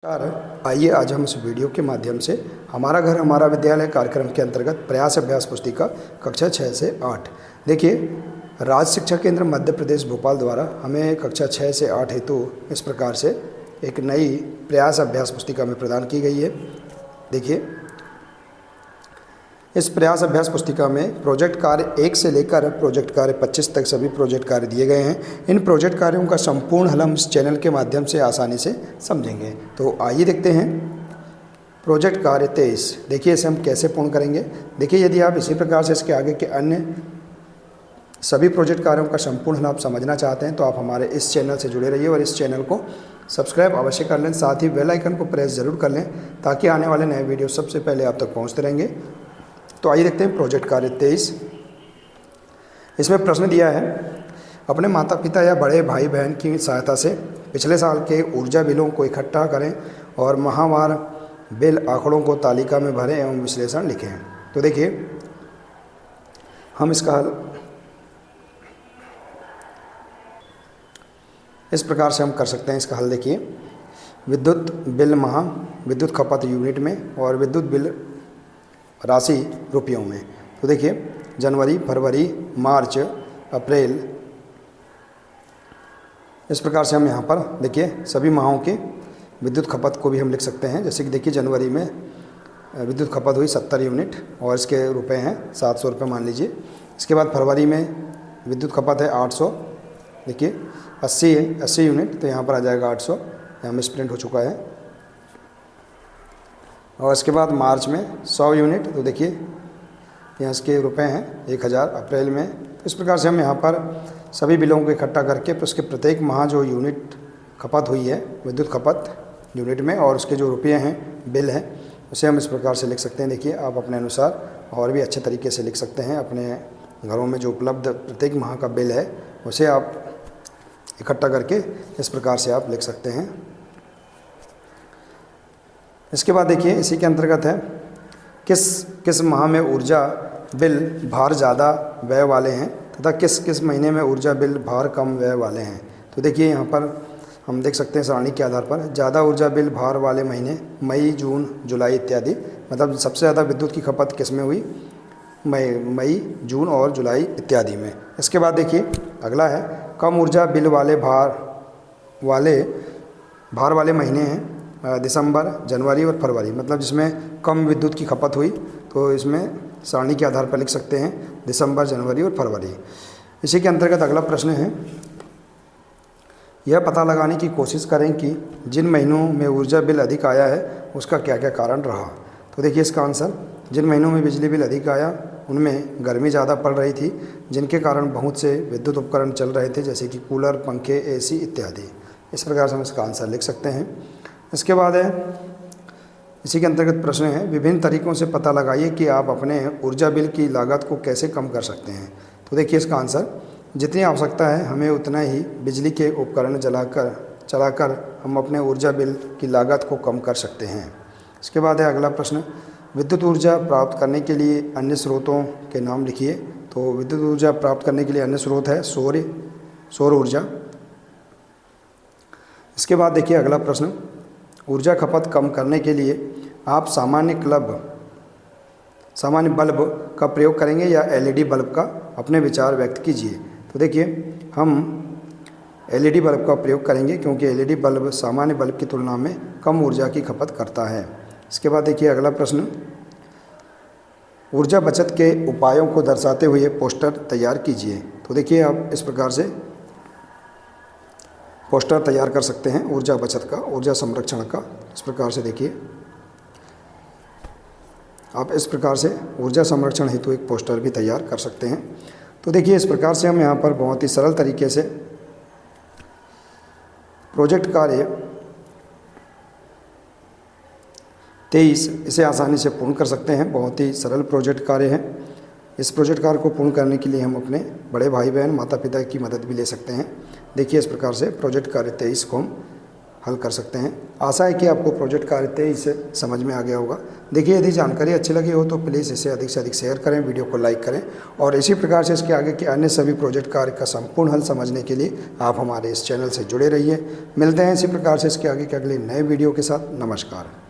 नमस्कार। आइए आज हम इस वीडियो के माध्यम से हमारा घर हमारा विद्यालय कार्यक्रम के अंतर्गत प्रयास अभ्यास पुस्तिका कक्षा 6 से 8 देखिए, राज्य शिक्षा केंद्र मध्य प्रदेश भोपाल द्वारा हमें कक्षा 6 से 8 हेतु इस प्रकार से एक नई प्रयास अभ्यास पुस्तिका में प्रदान की गई है। देखिए, इस प्रयास अभ्यास पुस्तिका में प्रोजेक्ट कार्य 1 से लेकर प्रोजेक्ट कार्य 25 तक सभी प्रोजेक्ट कार्य दिए गए हैं। इन प्रोजेक्ट कार्यों का संपूर्ण हल हम इस चैनल के माध्यम से आसानी से समझेंगे। तो आइए देखते हैं प्रोजेक्ट कार्य 23। देखिए, इसे हम कैसे पूर्ण करेंगे। देखिए, यदि आप इसी प्रकार से इसके आगे के अन्य सभी प्रोजेक्ट कार्यों का संपूर्ण हल आप समझना चाहते हैं तो आप हमारे इस चैनल से जुड़े रहिए और इस चैनल को सब्सक्राइब अवश्य कर लें। साथ ही बेल आइकन को प्रेस ज़रूर कर लें ताकि आने वाले नए वीडियो सबसे पहले आप तक पहुँचते रहेंगे। तो आइए देखते हैं प्रोजेक्ट कार्य 23। इसमें प्रश्न दिया है, अपने माता पिता या बड़े भाई बहन की सहायता से पिछले साल के ऊर्जा बिलों को इकट्ठा करें और माहवार बिल आंकड़ों को तालिका में भरें एवं विश्लेषण लिखें। तो देखिए, हम इसका हल इस प्रकार से हम कर सकते हैं। इसका हल देखिए, विद्युत बिल माह, विद्युत खपत यूनिट में और विद्युत बिल राशि रुपयों में। तो देखिए, जनवरी, फरवरी, मार्च, अप्रैल, इस प्रकार से हम यहाँ पर देखिए सभी माहों के विद्युत खपत को भी हम लिख सकते हैं। जैसे कि देखिए, जनवरी में विद्युत खपत हुई 70 यूनिट और इसके रुपए हैं 700 रुपये मान लीजिए। इसके बाद फरवरी में विद्युत खपत है 800, देखिए 80 यूनिट, तो यहाँ पर आ जाएगा 800, यहाँ मिसप्रिंट हो चुका है। और इसके बाद मार्च में 100 यूनिट, तो देखिए यहाँ इसके रुपए हैं 1000। अप्रैल में, तो इस प्रकार से हम यहाँ पर सभी बिलों को इकट्ठा करके फिर उसके प्रत्येक माह जो यूनिट खपत हुई है विद्युत खपत यूनिट में और उसके जो रुपये हैं बिल हैं उसे हम इस प्रकार से लिख सकते हैं। देखिए, आप अपने अनुसार और भी अच्छे तरीके से लिख सकते हैं। अपने घरों में जो उपलब्ध प्रत्येक माह का बिल है उसे आप इकट्ठा करके इस प्रकार से आप लिख सकते हैं। इसके बाद देखिए, इसी के अंतर्गत है, किस माह में ऊर्जा बिल भार ज़्यादा व्यय वाले हैं तथा किस महीने में ऊर्जा बिल भार कम व्यय वाले हैं। तो देखिए, यहाँ पर हम देख सकते हैं सारणी के आधार पर ज़्यादा ऊर्जा बिल भार वाले महीने मई, जून, जुलाई इत्यादि। मतलब सबसे ज़्यादा विद्युत की खपत किस में हुई? मई, जून और जुलाई इत्यादि में। इसके बाद देखिए, अगला है, कम ऊर्जा बिल वाले भार वाले महीने हैं दिसंबर, जनवरी और फरवरी। मतलब जिसमें कम विद्युत की खपत हुई तो इसमें सारणी के आधार पर लिख सकते हैं दिसंबर, जनवरी और फरवरी। इसी के अंतर्गत अगला प्रश्न है, यह पता लगाने की कोशिश करें कि जिन महीनों में ऊर्जा बिल अधिक आया है उसका क्या क्या कारण रहा। तो देखिए, इसका आंसर, जिन महीनों में बिजली बिल अधिक आया उनमें गर्मी ज़्यादा पड़ रही थी जिनके कारण बहुत से विद्युत उपकरण चल रहे थे जैसे कि कूलर, पंखे, एसी इत्यादि। इस प्रकार से हम इसका आंसर लिख सकते हैं। इसके बाद है, इसी के अंतर्गत प्रश्न है, विभिन्न तरीकों से पता लगाइए कि आप अपने ऊर्जा बिल की लागत को कैसे कम कर सकते हैं। तो देखिए, इसका आंसर, जितनी आवश्यकता है हमें उतना ही बिजली के उपकरण चलाकर हम अपने ऊर्जा बिल की लागत को कम कर सकते हैं। इसके बाद है अगला प्रश्न, विद्युत ऊर्जा प्राप्त करने के लिए अन्य स्रोतों के नाम लिखिए। तो विद्युत ऊर्जा प्राप्त करने के लिए अन्य स्रोत है सौर ऊर्जा। इसके बाद देखिए अगला प्रश्न, ऊर्जा खपत कम करने के लिए आप सामान्य बल्ब का प्रयोग करेंगे या एलईडी बल्ब का? अपने विचार व्यक्त कीजिए। तो देखिए, हम एलईडी बल्ब का प्रयोग करेंगे क्योंकि एलईडी बल्ब सामान्य बल्ब की तुलना में कम ऊर्जा की खपत करता है। इसके बाद देखिए अगला प्रश्न, ऊर्जा बचत के उपायों को दर्शाते हुए पोस्टर तैयार कीजिए। तो देखिए, आप इस प्रकार से पोस्टर तैयार कर सकते हैं ऊर्जा बचत का, ऊर्जा संरक्षण का। इस प्रकार से देखिए, आप इस प्रकार से ऊर्जा संरक्षण हेतु एक पोस्टर भी तैयार कर सकते हैं। तो देखिए, इस प्रकार से हम यहाँ पर बहुत ही सरल तरीके से प्रोजेक्ट कार्य 23 इसे आसानी से पूर्ण कर सकते हैं। बहुत ही सरल प्रोजेक्ट कार्य है। इस प्रोजेक्ट कार्य को पूर्ण करने के लिए हम अपने बड़े भाई बहन, माता पिता की मदद भी ले सकते हैं। देखिए, इस प्रकार से प्रोजेक्ट कार्य 23 को हम हल कर सकते हैं। आशा है कि आपको प्रोजेक्ट कार्य 23 से समझ में आ गया होगा। देखिए, यदि जानकारी अच्छी लगी हो तो प्लीज़ इसे अधिक से अधिक शेयर करें, वीडियो को लाइक करें और इसी प्रकार से इसके आगे के अन्य सभी प्रोजेक्ट कार्य का संपूर्ण हल समझने के लिए आप हमारे इस चैनल से जुड़े रहिए। मिलते हैं इसी प्रकार से इसके आगे के अगले नए वीडियो के साथ। नमस्कार।